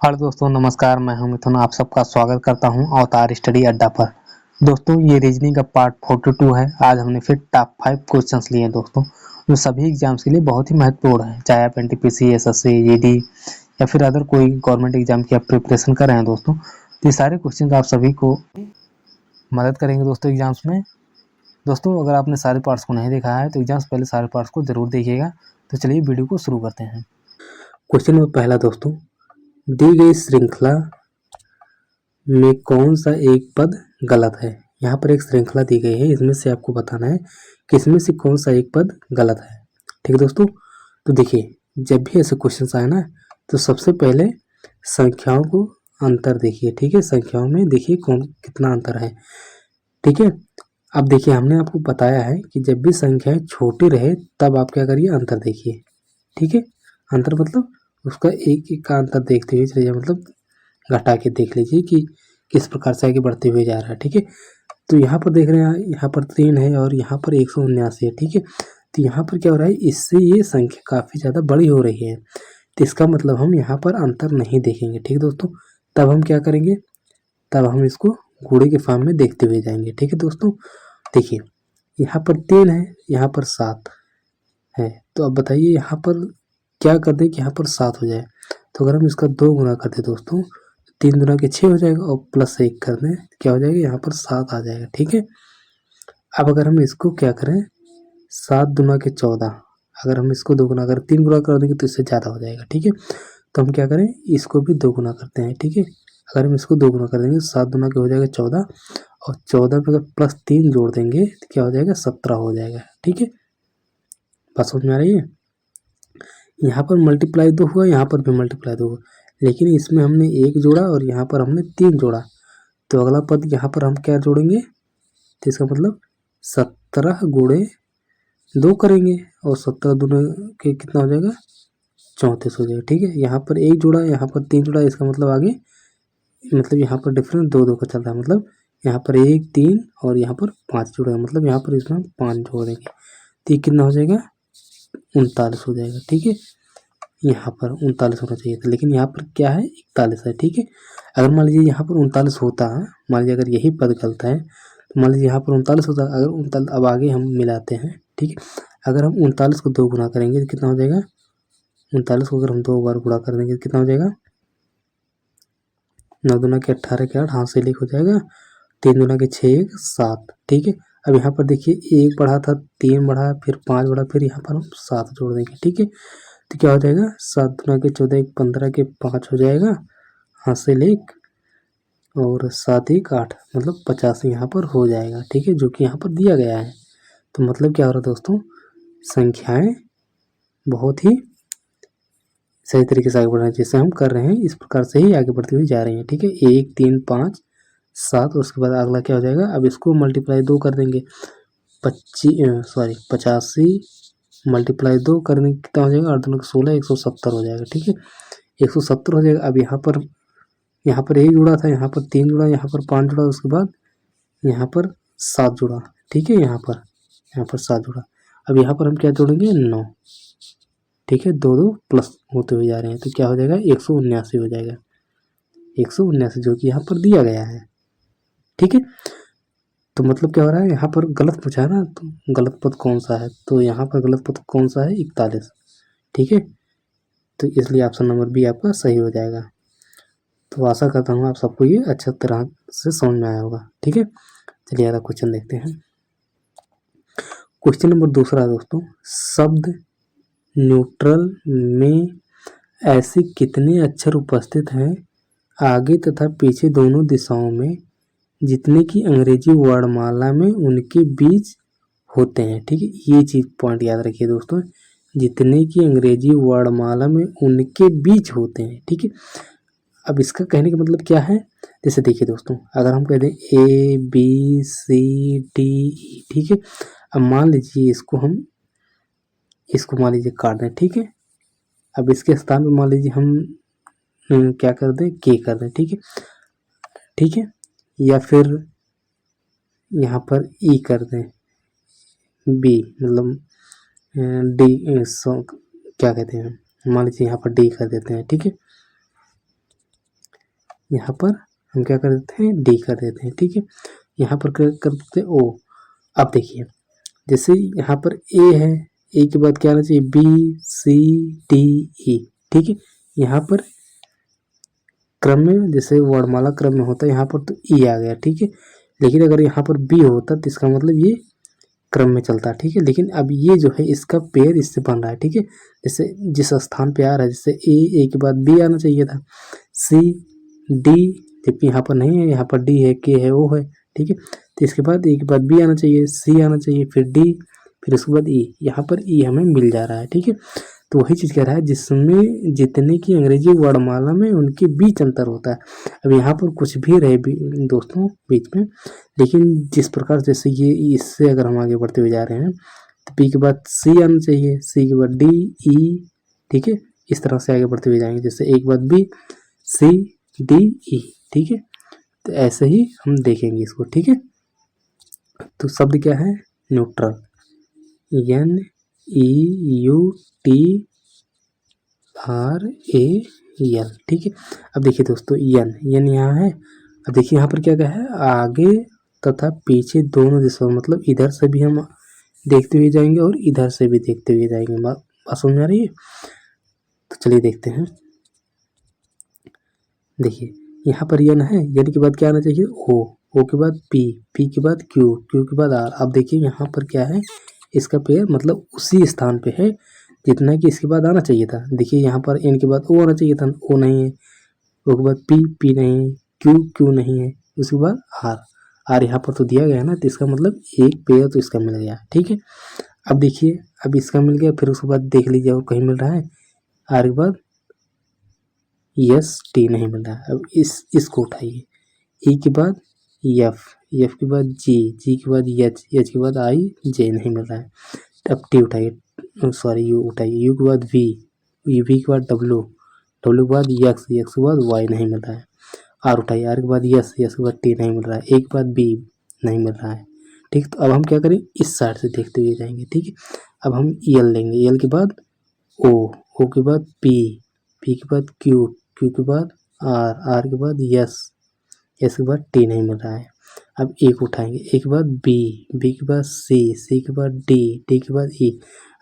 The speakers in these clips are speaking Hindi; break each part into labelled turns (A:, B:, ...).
A: हेलो दोस्तों, नमस्कार। मैं हूं मिथुन, आप सबका स्वागत करता हूं अवतार स्टडी अड्डा पर। दोस्तों, ये रीजनिंग का पार्ट 42 है। आज हमने फिर टॉप 5 क्वेश्चंस लिए हैं दोस्तों, जो सभी एग्जाम्स के लिए बहुत ही महत्वपूर्ण है। चाहे आप एनटीपीसी, एसएससी, जीडी या फिर अदर कोई गवर्नमेंट एग्जाम की आप प्रिपरेशन कर रहे हैं दोस्तों, तो ये सारे क्वेश्चन आप सभी को मदद करेंगे दोस्तों एग्जाम्स में। दोस्तों, अगर आपने सारे पार्ट्स को नहीं देखा है तो एग्जाम्स पहले सारे पार्ट्स को जरूर देखिएगा। तो चलिए वीडियो को शुरू करते हैं। क्वेश्चन नंबर पहला दोस्तों, दी गई श्रृंखला में कौन सा एक पद गलत है। यहाँ पर एक श्रृंखला दी गई है, इसमें से आपको बताना है कि इसमें से कौन सा एक पद गलत है। ठीक है दोस्तों, तो देखिए, जब भी ऐसे क्वेश्चन आए ना, तो सबसे पहले संख्याओं को अंतर देखिए। ठीक है, संख्याओं में देखिए कौन कितना अंतर है। ठीक है, अब देखिए, हमने आपको बताया है कि जब भी संख्याएं छोटी रहे तब आप क्या करिए, अंतर देखिए। ठीक है, अंतर मतलब उसका एक एक का अंतर देखते हुए चलिए, मतलब घटा के देख लीजिए कि किस प्रकार से आगे बढ़ते हुए जा रहा है। ठीक है, तो यहाँ पर देख रहे हैं, यहाँ पर 3 है और यहाँ पर 179 है। ठीक है, तो यहाँ पर क्या हो रहा है, इससे ये संख्या काफ़ी ज़्यादा बड़ी हो रही है, तो इसका मतलब हम यहाँ पर अंतर नहीं देखेंगे। ठीक है दोस्तों, तब हम क्या करेंगे, तब हम इसको गुणे के फॉर्म में देखते हुए जाएंगे। ठीक है दोस्तों, देखिए, यहाँ पर 3 है, यहाँ पर 7 है, तो अब बताइए यहाँ पर क्या कर दें कि यहाँ पर 7 हो जाए। तो अगर हम इसका 2 गुना कर दें दोस्तों, 3 दुना के 6 हो जाएगा और प्लस 1 कर दें, क्या हो जाएगा, यहाँ पर 7 आ जाएगा। ठीक है, अब अगर हम इसको क्या करें, 7 दुना के 14, अगर हम इसको 2 गुना, अगर 3 गुना कर देंगे तो इससे ज़्यादा हो जाएगा। ठीक है, तो हम क्या करें, इसको भी 2 गुना करते हैं। ठीक है, अगर हम इसको 2 गुना कर देंगे, 7 दुना के हो जाएगा 14, और 14 पे अगर प्लस 3 जोड़ देंगे तो क्या हो जाएगा, 17 हो जाएगा। ठीक है, बात समझ में आ रही है। यहाँ पर मल्टीप्लाई 2 हुआ, यहाँ पर भी मल्टीप्लाई 2 हुआ, लेकिन इसमें हमने 1 जोड़ा और यहाँ पर हमने 3 जोड़ा, तो अगला पद यहाँ पर हम क्या जोड़ेंगे, तो इसका मतलब 17 गुणे 2 करेंगे, और 17 दूने के कितना हो जाएगा, 34 हो जाएगा। ठीक है, यहाँ पर 1 जोड़ा, यहाँ पर 3 जोड़ा, इसका मतलब आगे, मतलब यहाँ पर डिफरेंस 2 का चल रहा है, मतलब यहाँ पर 1 3 और यहाँ पर 5 जोड़ा, मतलब यहाँ पर इसमें हम 5 जोड़ देंगे, तो ये कितना हो जाएगा, 39 हो जाएगा। ठीक है, यहाँ पर 39 होना चाहिए था, लेकिन यहाँ पर क्या है, 41 है। ठीक है, अगर मान लीजिए यहाँ पर 39 होता है, मान लीजिए अगर यही पद गलत है, तो मान लीजिए यहाँ पर 39 होता है, अगर 39, अब आगे हम मिलाते हैं। ठीक है, अगर हम 39 को 2 गुना करेंगे तो कितना हो जाएगा, 39 को अगर हम 2 बार गुणा कर देंगे तो कितना हो जाएगा, 9 दुना के 18 के 8, हाथ से लिख हो जाएगा, 3 दुना के 6 1 7। ठीक है, अब यहाँ पर देखिए, 1 बढ़ा था, 3 बढ़ा, फिर 5 बढ़ा, फिर यहाँ पर हम 7 जोड़ देंगे। ठीक है, तो क्या हो जाएगा, 7 दुना के 14 1 15 के 5 हो जाएगा, हाथ से लिख, और 7 1 8, मतलब 85 यहाँ पर हो जाएगा। ठीक है, जो कि यहाँ पर दिया गया है। तो मतलब क्या हो रहा है दोस्तों, संख्याएं बहुत ही सही तरीके से आगे बढ़ रहे हैं, जैसे हम कर रहे हैं इस प्रकार से ही आगे बढ़ती हुई जा रही हैं। ठीक है, 1 3 5 7, उसके बाद अगला क्या हो जाएगा, अब इसको मल्टीप्लाई 2 कर देंगे, 85 मल्टीप्लाई 2 करने कितना हो जाएगा, 8 दूनी 16, 170 हो जाएगा। ठीक है, 170 हो जाएगा। अब यहाँ पर 1 जुड़ा था, यहाँ पर 3 जुड़ा, यहाँ पर 5 जुड़ा, उसके बाद यहाँ पर 7 जुड़ा। ठीक है, यहाँ पर 7 जुड़ा। अब यहाँ पर हम क्या जोड़ेंगे, 9। ठीक है, 2 2 प्लस होते हुए जा रहे हैं, तो क्या हो जाएगा, 179 हो जाएगा, 179 जो कि यहाँ पर दिया गया है। ठीक है, तो मतलब क्या हो रहा है, यहाँ पर गलत पूछा है ना, तो गलत पद कौन सा है, तो यहाँ पर गलत पद कौन सा है, 41। ठीक है, तो इसलिए ऑप्शन नंबर बी आपका सही हो जाएगा। तो आशा करता हूँ आप सबको ये अच्छा तरह से समझ में आया होगा। ठीक है, चलिए अगला क्वेश्चन देखते हैं। क्वेश्चन नंबर दूसरा दोस्तों, शब्द न्यूट्रल में ऐसे कितने अक्षर उपस्थित हैं आगे तथा पीछे दोनों दिशाओं में, जितने की अंग्रेजी वर्णमाला में उनके बीच होते हैं। ठीक है, ये चीज पॉइंट याद रखिए दोस्तों, जितने की अंग्रेजी वर्णमाला में उनके बीच होते हैं। ठीक है, अब इसका कहने का मतलब क्या है, जैसे देखिए दोस्तों, अगर हम कह दें A B C D E, ठीक है, अब मान लीजिए इसको मान लीजिए काट दें। ठीक है, अब इसके स्थान पर मान लीजिए हम क्या कर दें, K कर दें। ठीक है, ठीक है, या फिर यहाँ पर E कर दें, B मतलब D, क्या कहते हैं, मान लीजिए यहाँ पर D कर देते हैं। ठीक है, यहाँ पर हम क्या कर देते हैं, डी कर देते हैं, ठीक है। यहाँ पर कर देते हैं ओ। अब देखिए जैसे यहाँ पर ए है, ए के बाद क्या आना चाहिए, बी सी डी ई, ठीक है। यहाँ पर क्रम में, जैसे वर्णमाला क्रम में होता है यहाँ पर, तो ई आ गया, ठीक है। लेकिन अगर यहाँ पर बी होता तो इसका मतलब ये क्रम में चलता, ठीक है। लेकिन अब ये जो है इसका पेयर इससे बन रहा है, ठीक है। जैसे जिस स्थान पे आ रहा है, जैसे ए के बाद बी आना चाहिए था, सी डी, जबकि यहाँ पर नहीं है, यहाँ पर डी है, के है, ओ है, ठीक है। तो इसके बाद ए के बाद बी आना चाहिए, सी आना चाहिए, फिर डी, फिर उसके बाद ई। यहाँ पर ई हमें मिल जा रहा है, ठीक है। तो वही चीज़ कह रहा है जिसमें जितने की अंग्रेजी वर्णमाला में उनके बीच अंतर होता है। अब यहाँ पर कुछ भी रहे दोस्तों बीच में, लेकिन जिस प्रकार जैसे ये इससे अगर हम आगे बढ़ते हुए जा रहे हैं तो पी के बाद सी आना चाहिए, सी के बाद डी ई, ठीक है। इस तरह से आगे बढ़ते हुए जाएंगे, जैसे एक बाद बी सी डी ई, ठीक है। तो ऐसे ही हम देखेंगे इसको, ठीक है। तो शब्द क्या है, neutral, N E U T R A L, ठीक है। अब देखिए दोस्तों एन यहाँ है। अब देखिए यहाँ पर क्या क्या है, आगे तथा पीछे दोनों दिशाओं, मतलब इधर से भी हम देखते हुए जाएंगे और इधर से भी देखते हुए जाएंगे। बात समझ आ रही है? तो चलिए देखते हैं। देखिए यहाँ पर एन है, एन के बाद क्या आना चाहिए, ओ के बाद पी, पी के बाद क्यू, क्यू के बाद आर। अब देखिए यहाँ पर क्या है, इसका पेयर मतलब उसी स्थान पे है जितना कि इसके बाद आना चाहिए था। देखिए यहाँ पर एन के बाद ओ आना चाहिए था, ओ नहीं है। ओ के बाद पी नहीं है, क्यू नहीं है, उसके बाद आर यहाँ पर तो दिया गया है ना, तो इसका मतलब एक पेयर तो इसका मिल गया, ठीक है। अब देखिए, अब इसका मिल गया, फिर उसके बाद देख लीजिए और कहीं मिल रहा है, आर के बाद यस टी नहीं मिल रहा है। अब इसको उठाइए, ई के बाद एफ, एफ के बाद जी के बाद एच के बाद आई, जे नहीं मिल रहा है। अब टी उठाइए, सॉरी यू उठाइए, यू के बाद वी के बाद डब्लू के बाद एक्स के बाद वाई नहीं मिल रहा है। आर उठाइए, आर के बाद यस के बाद टी नहीं मिल रहा है, ए के बाद बी नहीं मिल रहा है, ठीक। तो अब हम क्या करें, इस साइड से देखते हुए जाएंगे, ठीक है। अब हम एल लेंगे, एल के बाद ओ के बाद पी के बाद क्यू के बाद आर के बाद यस के बाद टी नहीं मिल रहा है। अब एक उठाएंगे, एक के बाद बी के बाद सी के बाद डी के बाद ई।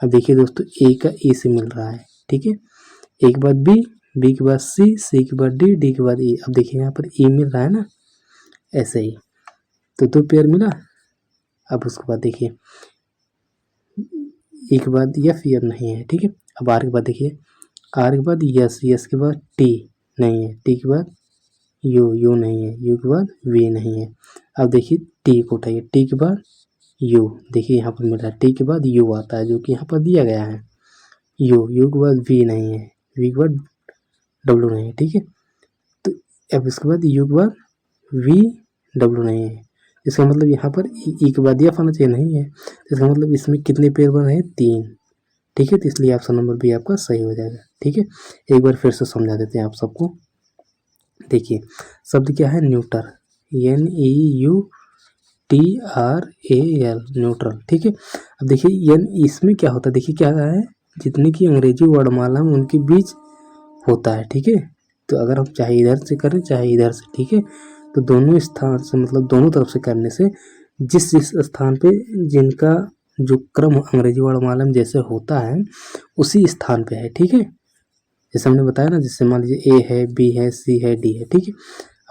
A: अब देखिए दोस्तों, ए का ई से मिल रहा है, ठीक है। एक के बाद बी के बाद सी के बाद डी के बाद ई। अब देखिए यहाँ पर ई मिल रहा है ना, ऐसे ही तो दो पेयर मिला। अब उसके बाद देखिए ई के बाद एफ नहीं है, ठीक है। अब आर के बाद देखिए, आर के बाद यस के बाद टी नहीं है, टी के बाद यू नहीं है, यू के बाद वी नहीं है। अब देखिए टी को उठाइए, टी के बाद यू, देखिए यहाँ पर मिल रहा है, टी के बाद यू आता है जो कि यहाँ पर दिया गया है, यू के बाद वी नहीं है, वी के बाद डब्लू नहीं है, ठीक है। तो अब इसके बाद यू के बाद वी डब्लू नहीं है, इसका मतलब यहाँ पर ई के बाद एफ आना चाहिए, नहीं है। इसका मतलब इसमें कितने पेयर बन रहे हैं, 3, ठीक है। तो इसलिए ऑप्शन नंबर बी आपका सही हो जाएगा, ठीक है। एक बार फिर से समझा देते हैं आप सबको। देखिए शब्द क्या है, neuter, N E U T R A L, neutral, ठीक है। अब देखिए एन, इसमें क्या होता है, देखिए क्या है, जितने की अंग्रेजी वर्णमाला में उनके बीच होता है, ठीक है। तो अगर हम चाहे इधर से करें चाहे इधर से, ठीक है, तो दोनों स्थान से, मतलब दोनों तरफ से करने से जिस स्थान पे जिनका जो क्रम अंग्रेजी वर्णमाला में जैसे होता है उसी स्थान पे है, ठीक है। जैसे हमने बताया ना, जैसे मान लीजिए ए है, बी है, सी है, डी है, ठीक है।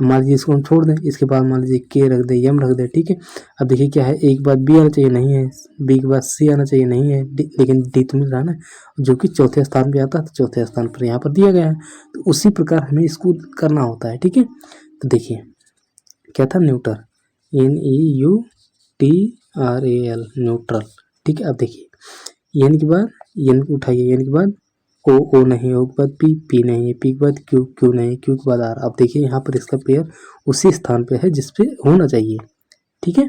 A: अब मान लीजिए इसको हम छोड़ दें, इसके बाद मान लीजिए के रख दें, एम रख दें, ठीक है। अब देखिए क्या है, एक बार बी आना चाहिए, नहीं है, बी के बाद सी आना चाहिए, नहीं है, लेकिन डी तो मिल रहा है ना, जो कि चौथे स्थान पे आता है, तो चौथे स्थान पर यहाँ पर दिया गया है। तो उसी प्रकार हमें इसको करना होता है, ठीक है। तो देखिए क्या था, neuter, N E U T R A L, neutral, ठीक है। अब देखिए एन के बाद, एन उठाइए, एन के बाद ओ नहीं, ओ के बाद पी नहीं है, पी के बाद क्यू नहीं है, क्यू के बाद आर। अब देखिए यहाँ पर इसका पेयर उसी स्थान पे है जिस पे होना चाहिए, ठीक है।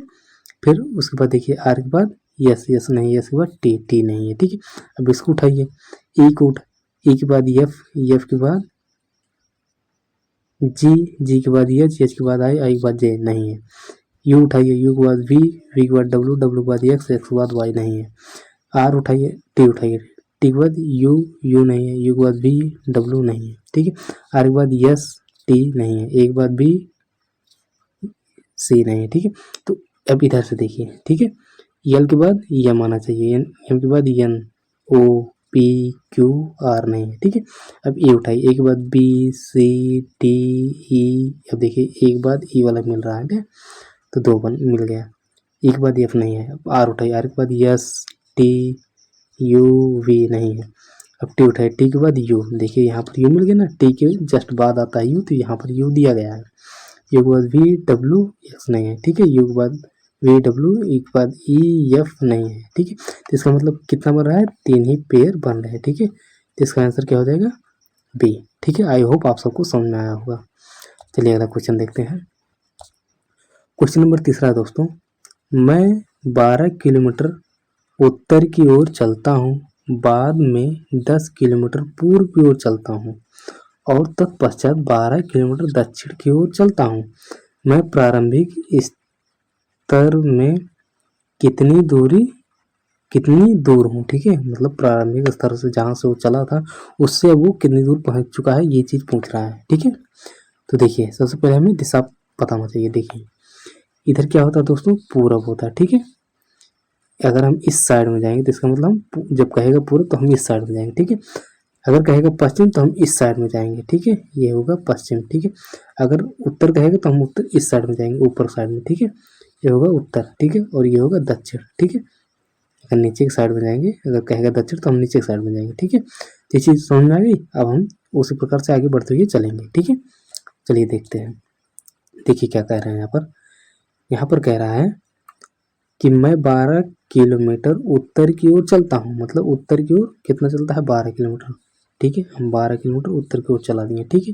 A: फिर उसके बाद देखिए आर के बाद यस नहीं, यस के बाद टी नहीं है, ठीक है। अब इसको उठाइए, ई के बाद एफ के बाद जी के बाद एच के बाद आई के बाद जे नहीं है। यू उठाइए, यू के बाद वी के बाद डब्लू के बाद एक्स के बाद वाई नहीं है। आर उठाइए, टी उठाइए, टी के बाद यू नहीं है, यू के बाद वी डब्लू नहीं है, ठीक है। आर के बाद यस, टी नहीं है, एक बार बी सी नहीं है, ठीक है। तो अब इधर से देखिए, ठीक है, यल के बाद यम आना चाहिए, एम के बाद N, O P Q R नहीं है, ठीक है। अब ए उठाइए, एक के बाद बी सी डी ई, अब देखिए एक के बाद ई वाला मिल रहा है, ठीक है, तो दो बन मिल गया। एक के बाद एफ नहीं है, अब आर उठाइए, आर के बाद यस टी यू वी नहीं है। अब टी उठाइए, टी के बाद यू, देखिए यहाँ पर यू मिल गया ना, टी के जस्ट बाद आता है यू, तो यहाँ पर यू दिया गया है। यू के बाद वी डब्ल्यू एक्स नहीं है, ठीक है, यू के बाद वी डब्ल्यू, ई के बाद ई एफ नहीं है, ठीक है। तो इसका मतलब कितना बन रहा है, 3 ही पेयर बन रहे हैं, ठीक है। तो इसका आंसर क्या हो जाएगा, बी, ठीक है। आई होप आप सबको समझ में आया होगा। चलिए अगला क्वेश्चन देखते हैं। क्वेश्चन नंबर 3 दोस्तों, मैं 12 किलोमीटर उत्तर की ओर चलता हूँ, बाद में 10 किलोमीटर पूर्व की ओर चलता हूँ और तत्पश्चात 12 किलोमीटर दक्षिण की ओर चलता हूँ। मैं प्रारंभिक स्तर में कितनी दूर हूँ, ठीक है, मतलब प्रारंभिक स्तर से जहाँ से वो चला था उससे अब वो कितनी दूर पहुँच चुका है, ये चीज़ पूछ रहा है, ठीक है। तो देखिए सबसे पहले हमें दिशा पता होना चाहिए। देखिए इधर क्या होता है दोस्तों, पूरब होता है, ठीक है। अगर हम इस साइड में जाएंगे तो इसका मतलब हम जब कहेगा पूरब तो हम इस साइड में जाएंगे, ठीक है। अगर कहेगा पश्चिम तो हम इस साइड में जाएंगे, ठीक है, ये होगा पश्चिम, ठीक है। अगर उत्तर कहेगा तो हम उत्तर इस साइड में जाएंगे, ऊपर साइड में, ठीक है, ये होगा उत्तर, ठीक है, और ये होगा दक्षिण, ठीक है। अगर नीचे की साइड में जाएंगे, अगर कहेगा दक्षिण तो हम नीचे की साइड में जाएंगे, ठीक है। ये चीज़ समझ में आ गई। अब हम उसी प्रकार से आगे बढ़ते हुए चलेंगे, ठीक है। चलिए देखते हैं, देखिए क्या कह रहे हैं यहाँ पर कह रहा है कि मैं 12 किलोमीटर उत्तर की ओर चलता हूँ, मतलब उत्तर की ओर कितना चलता है, 12 किलोमीटर, ठीक है। हम 12 किलोमीटर उत्तर की ओर चला दिए, ठीक है।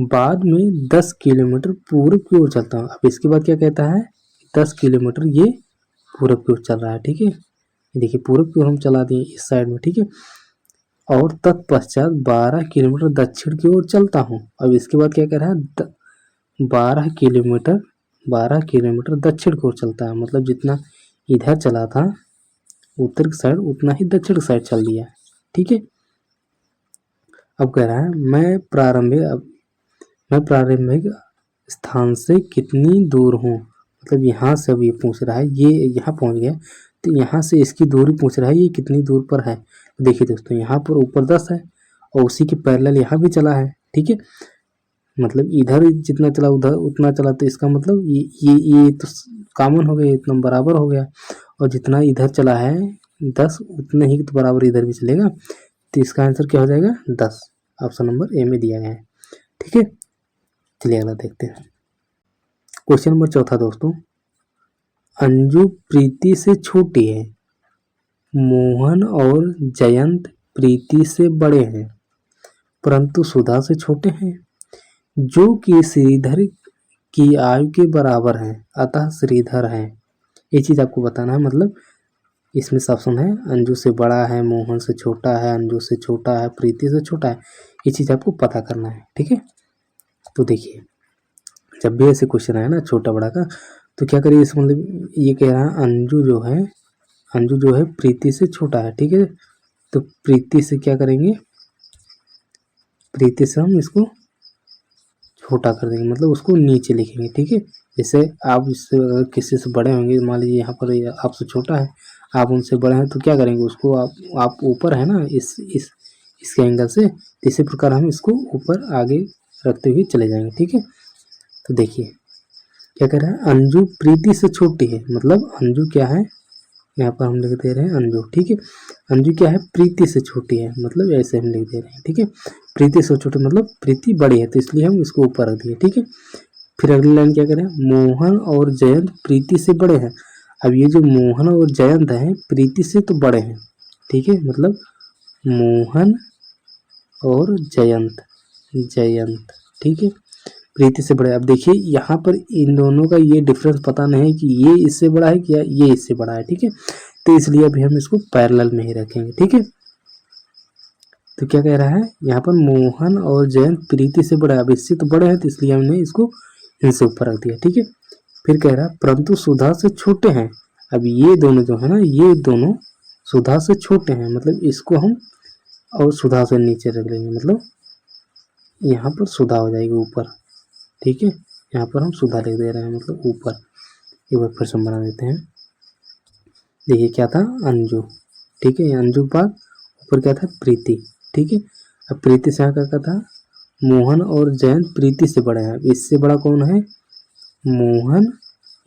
A: बाद में 10 किलोमीटर पूर्व की ओर चलता हूँ। अब इसके बाद क्या कहता है, 10 किलोमीटर ये पूर्व की ओर चल रहा है, ठीक है। देखिए पूर्व की ओर हम चला दिए इस साइड में, ठीक है। और तत्पश्चात 12 किलोमीटर दक्षिण की ओर चलता हूँ। अब इसके बाद क्या कह रहा है, 12 किलोमीटर दक्षिण की ओर चलता है, मतलब जितना इधर चला था उत्तर की साइड उतना ही दक्षिण की साइड चल दिया, ठीक है। अब कह रहा है मैं प्रारंभिक स्थान से कितनी दूर हूँ, मतलब यहाँ से अब ये पूछ रहा है, ये यहाँ पहुँच गया तो यहाँ से इसकी दूरी पूछ रहा है, ये कितनी दूर पर है। देखिए दोस्तों यहाँ पर ऊपर 10 है और उसी के पैरेलल यहाँ भी चला है, ठीक है, मतलब इधर जितना चला उधर उतना चला, तो इसका मतलब ये तो कॉमन हो गया, इतना बराबर हो गया, और जितना इधर चला है 10 उतने ही तो बराबर इधर भी चलेगा, तो इसका आंसर क्या हो जाएगा, 10। ऑप्शन नंबर ए में दिया गया है, ठीक है। चलिए अगला देखते हैं। क्वेश्चन नंबर 4 दोस्तों, अंजू प्रीति से छोटी है, मोहन और जयंत प्रीति से बड़े हैं परंतु सुधा से छोटे हैं, जो कि श्रीधर की आयु के बराबर है, अतः श्रीधर है। ये चीज़ आपको बताना है, मतलब इसमें ऑप्शन है अंजू से बड़ा है, मोहन से छोटा है, अंजू से छोटा है, प्रीति से छोटा है, ये चीज़ आपको पता करना है, ठीक है। तो देखिए जब भी ऐसे क्वेश्चन आए ना छोटा बड़ा का, तो क्या करिए, इस मतलब ये कह रहा है अंजू जो है प्रीति से छोटा है, ठीक है। तो प्रीति से क्या करेंगे, प्रीति से हम इसको छोटा कर देंगे, मतलब उसको नीचे लिखेंगे, ठीक है। जैसे आप इससे अगर किसी से बड़े होंगे, मान लीजिए यहाँ पर आपसे छोटा है, आप उनसे बड़े हैं, तो क्या करेंगे, उसको आप ऊपर है ना इसके एंगल से, इसी प्रकार हम इसको ऊपर आगे रखते हुए चले जाएंगे, ठीक है। तो देखिए क्या कह रहा है, अंजू प्रीति से छोटी है, मतलब अंजू क्या है, यहाँ पर हम लिख दे रहे हैं अंजू, ठीक है। अंजू क्या है, प्रीति से छोटी है, मतलब ऐसे हम लिख दे रहे हैं, ठीक है। प्रीति से छोटी मतलब प्रीति बड़ी है, तो इसलिए हम इसको ऊपर रख दिए, ठीक है। फिर अगली लाइन क्या करें, मोहन और जयंत प्रीति से बड़े हैं। अब ये जो मोहन और जयंत हैं प्रीति से तो बड़े हैं, ठीक है, मतलब मोहन और जयंत, ठीक है, प्रीति से बड़ा है। अब देखिए यहाँ पर इन दोनों का ये डिफरेंस पता नहीं है कि ये इससे बड़ा है कि ये इससे बड़ा है, ठीक है। तो इसलिए अभी हम इसको पैरेलल में ही रखेंगे, ठीक है। तो क्या कह रहा है यहाँ पर, मोहन और जयंत प्रीति से बड़ा है, अब इससे तो बड़े हैं तो इसलिए हमने इसको इनसे ऊपर रख दिया, ठीक है। फिर कह रहा है परंतु सुधा से छोटे हैं। अब ये दोनों जो है ना, ये दोनों सुधा से छोटे हैं, मतलब इसको हम और सुधा से नीचे रख लेंगे, मतलब यहाँ पर सुधा हो जाएगी ऊपर, ठीक है। यहाँ पर हम सुधा लिख दे रहे हैं, मतलब ऊपर। एक बार फिर से बना देते हैं। देखिए क्या था, अंजू, ठीक है। अंजू के बाद ऊपर क्या था, प्रीति, ठीक है। अब प्रीति से यहाँ क्या था, मोहन और जयंत प्रीति से बड़े हैं। इससे बड़ा कौन है, मोहन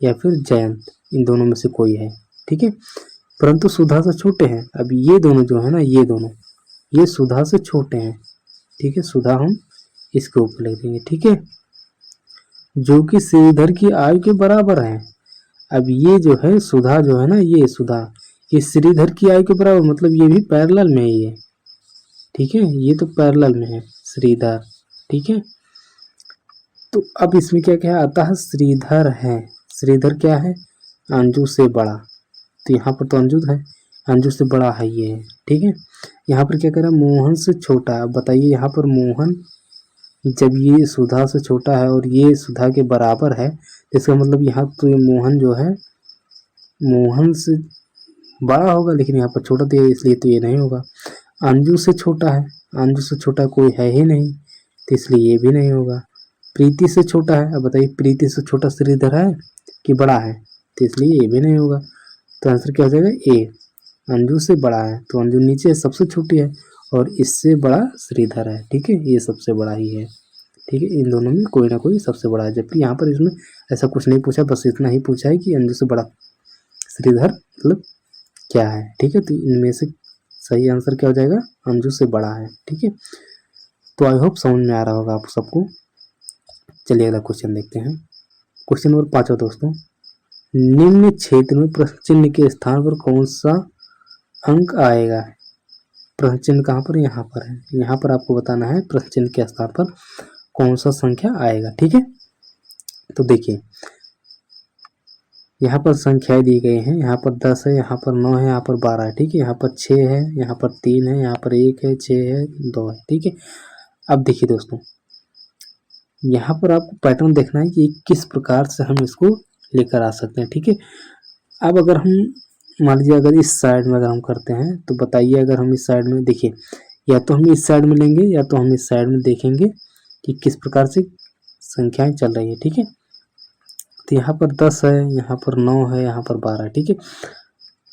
A: या फिर जयंत, इन दोनों में से कोई है, ठीक है। परंतु सुधा से छोटे हैं। अब ये दोनों जो है ना, ये दोनों, ये सुधा से छोटे हैं, ठीक है। सुधा हम इसके ऊपर लिख देंगे, ठीक है, जो कि श्रीधर की आयु के बराबर है। अब ये जो है सुधा जो है ना, ये सुधा, ये श्रीधर की आयु के बराबर, मतलब ये भी पैरेलल में ही है, ठीक है। ये तो पैरेलल में है श्रीधर, ठीक है। तो अब इसमें क्या क्या आता है, श्रीधर है। श्रीधर क्या है, अंजू से बड़ा, तो यहाँ पर तो अंजू है, अंजू से बड़ा है ये, ठीक है। यहाँ पर क्या कह रहा है, मोहन से छोटा। अब बताइए यहाँ पर मोहन जब ये सुधा से छोटा है और ये सुधा के बराबर है, तो इसका मतलब यहाँ तो ये मोहन जो है मोहन से बड़ा होगा, लेकिन यहाँ पर छोटा दिया इसलिए तो ये नहीं होगा। अंजू से छोटा है, अंजू से छोटा कोई है ही नहीं, तो इसलिए ये भी नहीं होगा। प्रीति से छोटा है, अब बताइए प्रीति से छोटा श्रीधर है कि बड़ा है, तो इसलिए ये भी नहीं होगा। तो आंसर क्या हो जाएगा, ए। अंजू से बड़ा है, तो अंजू नीचे सबसे छोटी है और इससे बड़ा श्रीधर है, ठीक है। ये सबसे बड़ा ही है, ठीक है। इन दोनों में कोई ना कोई सबसे बड़ा है, जबकि यहाँ पर इसमें ऐसा कुछ नहीं पूछा, बस इतना ही पूछा है कि अंजू से बड़ा श्रीधर मतलब क्या है, ठीक है। तो इनमें से सही आंसर क्या हो जाएगा, अंजू से बड़ा है, ठीक है। तो आई होप समझ में आ रहा होगा आप सबको। चलिए अगला क्वेश्चन देखते हैं। क्वेश्चन नंबर 5 दोस्तों, निम्न क्षेत्र में प्रश्न चिन्ह के स्थान पर कौन सा अंक आएगा। प्रश्न चिन्ह कहाँ पर, यहाँ पर है। यहाँ पर आपको बताना है प्रश्न चिन्ह के स्थान पर कौन सा संख्या आएगा, ठीक है। तो देखिए यहाँ पर संख्याएं दी गई हैं, यहाँ पर 10 है, यहाँ पर 9 है, यहाँ पर 12 है, ठीक है। यहाँ पर 6 है, यहाँ पर 3 है, यहाँ पर 1 है, 6 है, 2 है, ठीक है। अब देखिए दोस्तों, यहाँ पर आपको पैटर्न देखना है कि किस प्रकार से हम इसको लेकर आ सकते हैं, ठीक है। अब अगर हम मान लीजिए अगर इस साइड में अगर हम करते हैं, तो बताइए अगर हम इस साइड में देखिए, या तो हम इस साइड में लेंगे या तो हम इस साइड में देखेंगे कि किस प्रकार से संख्याएं चल रही है, ठीक है। तो यहाँ पर 10 है, यहाँ पर 9 है, यहाँ पर 12 है, ठीक है।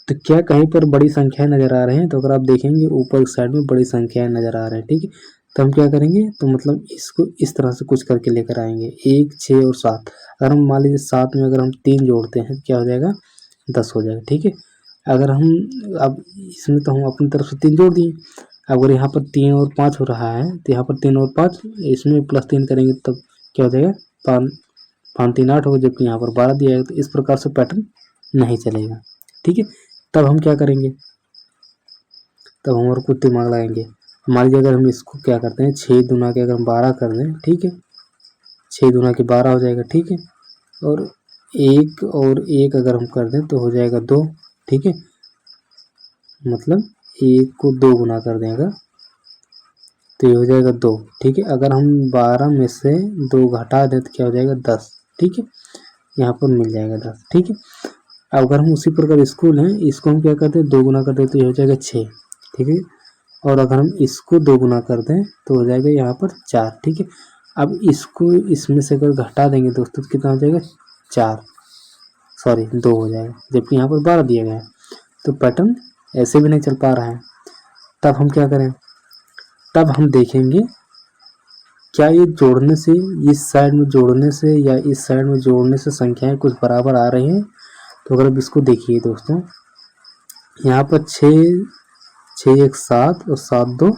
A: तो क्या कहीं पर बड़ी संख्याएं नजर आ रहे हैं, तो अगर आप देखेंगे ऊपर साइड में बड़ी संख्याएं नजर आ रहे हैं, ठीक है। तो हम क्या करेंगे, तो मतलब इसको इस तरह से कुछ करके लेकर आएंगे, 1, 6 और 7। अगर हम मान लीजिए 7 में अगर हम 3 जोड़ते हैं क्या हो जाएगा, 10 हो जाएगा, ठीक है। अगर हम अब इसमें तो हम अपनी तरफ से 3 जोड़ दिए, अगर यहाँ पर 3 और 5 हो रहा है, तो यहाँ पर 3 और 5 इसमें +3 करेंगे तब क्या हो जाएगा, 5 3 8 होगा, जबकि यहाँ पर 12 दिया है। तो इस प्रकार से पैटर्न नहीं चलेगा, ठीक है। तब हम क्या करेंगे, तब हम और कुछ दिमाग लगाएंगे। मान लीजिए अगर हम इसको क्या करते हैं, 6 दूना के अगर हम 12 कर दें, ठीक है, 6 दूना के 12 हो जाएगा, ठीक है। और 1 अगर हम कर दें तो हो जाएगा 2, ठीक है। मतलब 1 को 2 गुना कर दें अगर, तो ये हो जाएगा 2, ठीक है। अगर हम 12 में से 2 घटा दें तो क्या हो जाएगा, 10, ठीक है। यहाँ पर मिल जाएगा 10, ठीक है। अब अगर हम उसी प्रकार इसको लें, इसको हम क्या करते हैं, 2 गुना कर दें तो ये हो जाएगा 6, ठीक है। और अगर हम इसको 2 गुना कर दें तो हो जाएगा यहाँ पर 4, ठीक है। अब इसको इसमें से अगर घटा देंगे दोस्तों तो कितना हो जाएगा, 4 सॉरी 2 हो जाएगा, जबकि यहाँ पर 12 दिया गया है। तो पैटर्न ऐसे भी नहीं चल पा रहा है। तब हम क्या करें, तब हम देखेंगे क्या ये जोड़ने से, इस साइड में जोड़ने से या इस साइड में जोड़ने से संख्याएं कुछ बराबर आ रही हैं। तो अगर अब इसको देखिए दोस्तों, यहाँ पर 6 1 7 और 7 2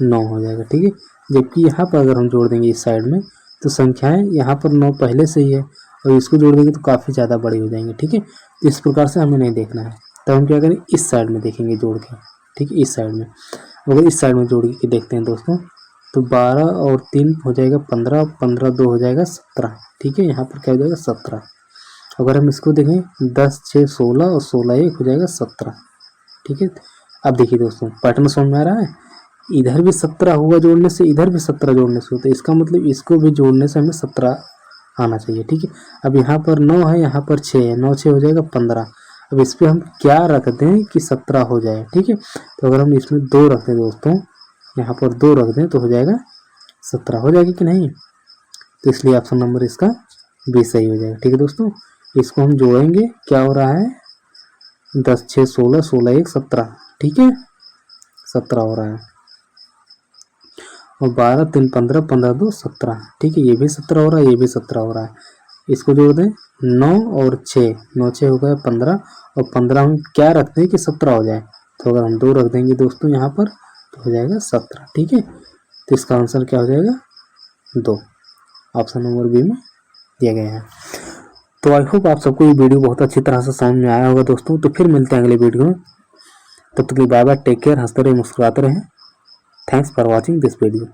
A: 9 हो जाएगा, ठीक है। जबकि यहाँ पर अगर हम जोड़ देंगे इस साइड में, तो संख्याएं यहाँ पर 9 पहले से ही है और इसको जोड़ देंगे तो काफ़ी ज़्यादा बड़ी हो जाएंगी, ठीक है। तो इस प्रकार से हमें नहीं देखना है। तब हम क्या करें, इस साइड में देखेंगे जोड़ के, ठीक है, इस साइड में। अगर इस साइड में जोड़ के देखते हैं दोस्तों, तो 12 और 3 हो जाएगा 15, 15 2 हो जाएगा 17, ठीक है। यहाँ पर क्या हो जाएगा 17। अगर हम इसको देखें 10 6 16 और 16 1 हो जाएगा 17, ठीक है। अब देखिए दोस्तों पैटर्न समझ में आ रहा है, इधर भी 17 हुआ जोड़ने से, इधर भी 17 जोड़ने से होता है, इसका मतलब इसको भी जोड़ने से हमें 17 आना चाहिए, ठीक है। अब यहाँ पर 9 है, यहाँ पर 6 है, 9 6 हो जाएगा 15। अब इस पर हम क्या रख दें कि 17 हो जाए, ठीक है। तो अगर हम इसमें 2 रख दें दोस्तों, यहाँ पर 2 रख दें तो हो जाएगा 17 हो जाएगी कि नहीं, तो इसलिए ऑप्शन नंबर इसका बी सही हो जाएगा। ठीक है दोस्तों, इसको हम जोड़ेंगे, क्या हो रहा है 10 6 16, 16 1 17, ठीक है 17 हो रहा है, और 12 3 15, 15 2 17, ठीक है ये भी 17 हो रहा है, ये भी 17 हो रहा है। इसको जोड़ दें 9 और 6, 9 6 हो गया 15, और 15 हम क्या रखते हैं कि 17 हो जाए, तो अगर हम 2 रख देंगे दोस्तों यहाँ पर तो हो जाएगा 17। ठीक है, तो इसका आंसर क्या हो जाएगा 2, ऑप्शन नंबर बी में दिया गया है। तो आई होप आप सबको ये वीडियो बहुत अच्छी तरह से समझ में आया होगा दोस्तों। तो फिर मिलते हैं अगले वीडियो में, तब तक बाय बाय, टेक केयर, हंसते रहे मुस्कुराते रहें। Thanks for watching this video.